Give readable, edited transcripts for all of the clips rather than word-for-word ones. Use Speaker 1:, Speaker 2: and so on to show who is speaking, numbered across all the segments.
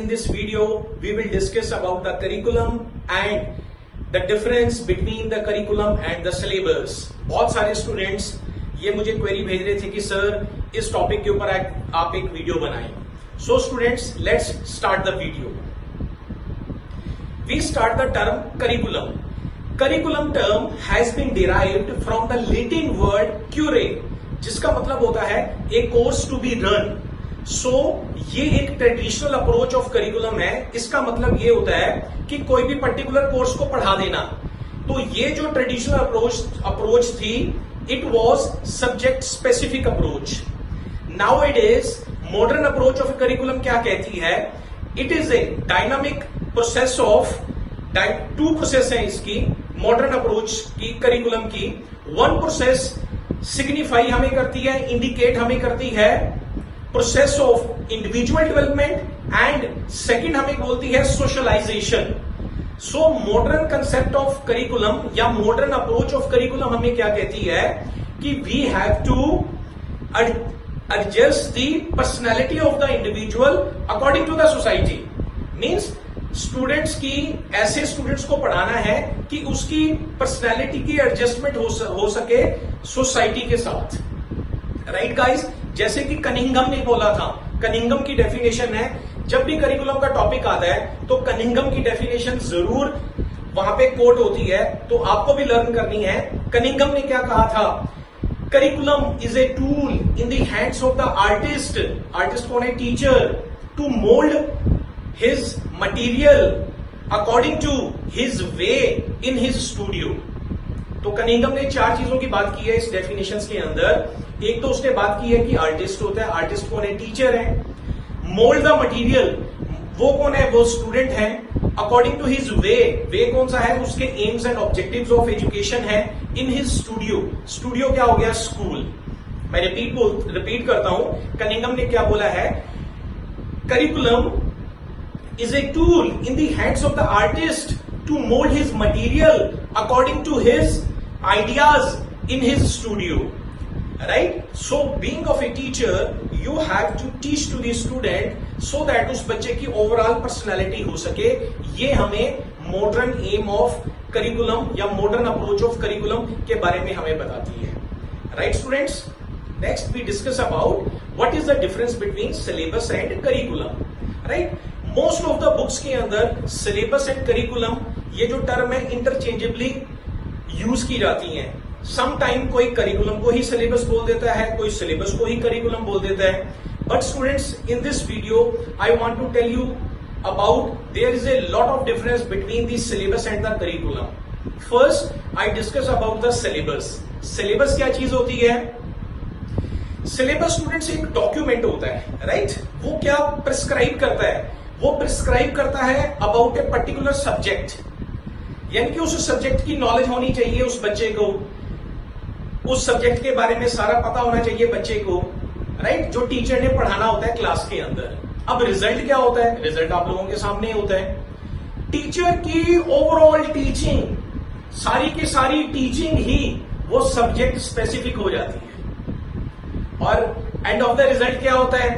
Speaker 1: this video, we will discuss about the curriculum and the difference between the curriculum and the syllabus. बहुत सारे students ये मुझे query भेज रहे थे कि सर इस टॉपिक के ऊपर आप एक वीडियो बनाएं. So students, let's start the video. We start the term curriculum. Curriculum term has been derived from the Latin word curre, जिसका मतलब होता है a course to be run. सो ये एक ट्रेडिशनल अप्रोच ऑफ करिकुलम है. इसका मतलब ये होता है कि कोई भी पर्टिकुलर कोर्स को पढ़ा देना. तो ये जो ट्रेडिशनल अप्रोच थी, it was subject specific approach. Now it is modern approach of curriculum क्या कहती है? It is a dynamic process of two process है इसकी मॉडर्न अप्रोच की करिकुलम की. वन प्रोसेस सिग्निफाई हमें करती है, इंडिकेट हमें करती है process of individual development and second हमें बोलती है socialisation. So modern concept of curriculum या मॉडर्न अप्रोच ऑफ करिकुलम हमें क्या कहती है कि we have to adjust the personality of the individual according to the society. Means students की ऐसे स्टूडेंट्स को पढ़ाना है कि उसकी पर्सनैलिटी की एडजस्टमेंट हो सके सोसाइटी के साथ. राइट गाइस, जैसे कि कनिंघम ने बोला था. कनिंघम की डेफिनेशन है, जब भी करिकुलम का टॉपिक आता है तो कनिंघम की डेफिनेशन जरूर वहां पे कोट होती है, तो आपको भी लर्न करनी है. कनिंघम ने क्या कहा था? Curriculum is a tool in the hands of the artist. Artist कौन है? Teacher. To mould his material according to his way in his studio. तो कनिंघम ने चार चीजों की बात की है इस डेफिनेशंस के अंदर. एक तो उसने बात की है कि आर्टिस्ट होता है. आर्टिस्ट कौन है? टीचर है. मोल्ड द मटेरियल, वो कौन है? वो स्टूडेंट है. According to his way, way कौन सा है? उसके aims and objectives of education है. इन हिज स्टूडियो, स्टूडियो क्या हो गया? स्कूल. मैं रिपीट करता हूं, कनिंघम ने क्या बोला है? Curriculum is a tool in the hands of the artist to mould his material according to his ideas in his studio. Right? So being of a teacher, you have to teach to the student so that उस बच्चे की overall personality हो सके. ये हमें modern aim of curriculum या modern approach of curriculum के बारे में हमें बताती है. Right students, next we discuss about what is the difference between syllabus and curriculum. Right, most of the books के अंदर सिलेबस एंड करिकुलम ये जो टर्म है इंटरचेंजेबली यूज की जाती है. सम टाइम कोई करिकुलम को ही सिलेबस बोल देता है, कोई सिलेबस को ही करिकुलम बोल देता है. But students, in this video I want to tell you about there is a lot of difference between the syllabus and the curriculum. First I discuss about the syllabus. Syllabus क्या चीज होती है? Syllabus students एक document होता है. Right, वो क्या prescribe करता है? वो प्रिस्क्राइब करता है अबाउट ए पर्टिकुलर सब्जेक्ट. यानी कि उस सब्जेक्ट की नॉलेज होनी चाहिए उस बच्चे को, उस सब्जेक्ट के बारे में सारा पता होना चाहिए बच्चे को. राइट, जो टीचर ने पढ़ाना होता है क्लास के अंदर. अब रिजल्ट क्या होता है? रिजल्ट आप लोगों के सामने होता है. टीचर की ओवरऑल टीचिंग, सारी की सारी टीचिंग ही वो सब्जेक्ट स्पेसिफिक हो जाती है. और एंड ऑफ द रिजल्ट क्या होता है?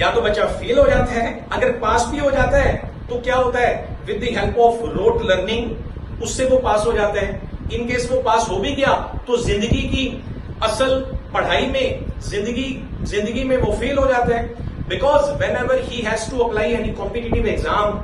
Speaker 1: या तो बच्चा फेल हो जाता है, अगर पास भी हो जाता है तो क्या होता है? With the help of rote learning उससे वो पास हो जाता है. इन केस वो पास हो भी गया तो जिंदगी की असल पढ़ाई में, जिंदगी में वो फेल हो जाता है. Because whenever he has to apply any competitive exam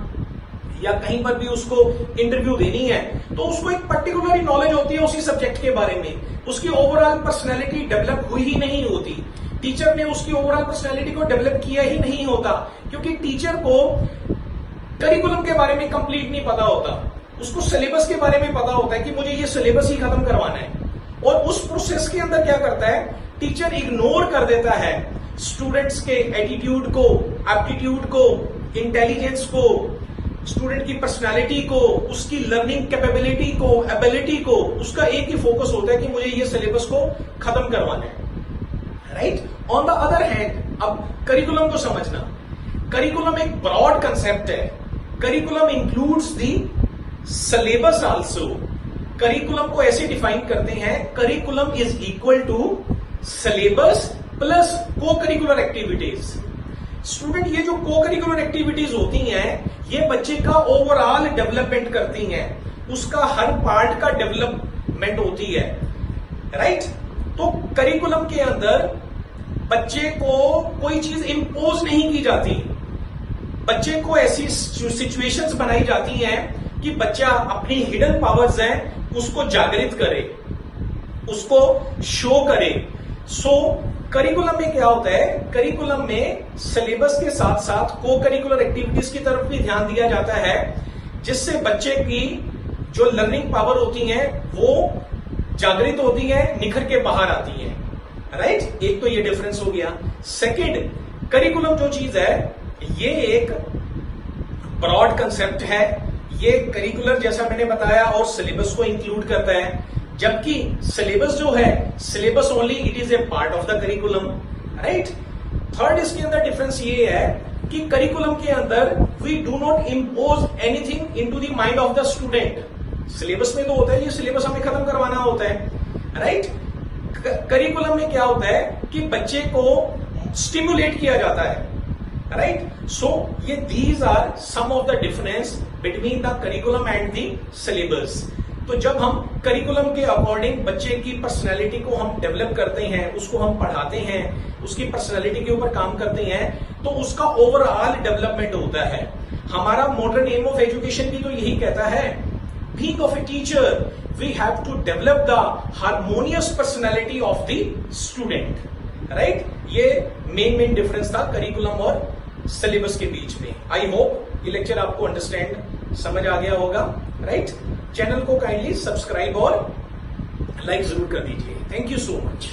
Speaker 1: या कहीं पर भी उसको इंटरव्यू देनी है तो उसको एक पर्टिकुलर नॉलेज होती है उसी सब्जेक्ट के बारे में. उसकी ओवरऑल पर्सनैलिटी डेवलप हुई ही नहीं होती. टीचर ने उसकी ओवरऑल पर्सनैलिटी को डेवलप किया ही नहीं होता, क्योंकि टीचर को करिकुलम के बारे में कंप्लीट नहीं पता होता. उसको सिलेबस के बारे में पता होता है कि मुझे ये सिलेबस ही खत्म करवाना है. और उस प्रोसेस के अंदर क्या करता है? टीचर इग्नोर कर देता है स्टूडेंट्स के एटीट्यूड को, एप्टीट्यूड को, इंटेलिजेंस को, स्टूडेंट की पर्सनालिटी को, उसकी लर्निंग कैपेबिलिटी को, एबिलिटी को. उसका एक ही फोकस होता है कि मुझे ये सिलेबस को खत्म करवाना है. Right, on the other hand अब करिकुलम को समझना. करिकुलम एक ब्रॉड कंसेप्ट है. Curriculum includes the syllabus also. Curriculum को ऐसे डिफाइन करते हैं, curriculum is equal to syllabus plus co curricular activities. Student ये जो को करिकुलर एक्टिविटीज होती हैं ये बच्चे का ओवरऑल डेवलपमेंट करती हैं, उसका हर पार्ट का डेवलपमेंट होती है, राइट। तो करिकुलम के अंदर बच्चे को कोई चीज इंपोज नहीं की जाती, बच्चे को ऐसी सिचुएशंस बनाई जाती हैं कि बच्चा अपनी हिडन पावर्स हैं उसको जागृत करे, उसको शो करे। सो करिकुलम में क्या होता है, करिकुलम में सिलेबस के साथ साथ को करिकुलर एक्टिविटीज की तरफ भी ध्यान दिया जाता है, जिससे बच्चे की जो लर्निंग पावर होती है वो जागृत होती है, निखर के बाहर आती है, राइट। एक तो ये डिफरेंस हो गया। सेकंड, करिकुलम जो चीज है ये एक ब्रॉड कंसेप्ट है, ये करिकुलर जैसा मैंने बताया और सिलेबस को इंक्लूड करता है, जबकि सिलेबस जो है syllabus only it is a part of the curriculum, right. Third इसके अंदर डिफरेंस ये है कि करिकुलम के अंदर we do not impose anything into the mind of the student. Syllabus में तो होता है ये सिलेबस हमें खत्म करवाना होता है, राइट। करिकुलम में क्या होता है कि बच्चे को स्टिमुलेट किया जाता है, राइट। सो ये these are some of the difference between the curriculum and the syllabus. तो जब हम करिकुलम के अकॉर्डिंग बच्चे की पर्सनैलिटी को हम डेवलप करते हैं, उसको हम पढ़ाते हैं, उसकी पर्सनैलिटी के ऊपर काम करते हैं, तो उसका ओवरऑल डेवलपमेंट होता है। हमारा मॉडर्न एम ऑफ एजुकेशन भी तो यही कहता है, being of a teacher we have to develop the harmonious personality of the student, right. ये मेन डिफरेंस था करिकुलम और सिलेबस के बीच में। आई होप ये लेक्चर आपको अंडरस्टैंड समझ आ गया होगा, राइट। चैनल को काइंडली सब्सक्राइब और लाइक जरूर कर दीजिए। Thank you so much.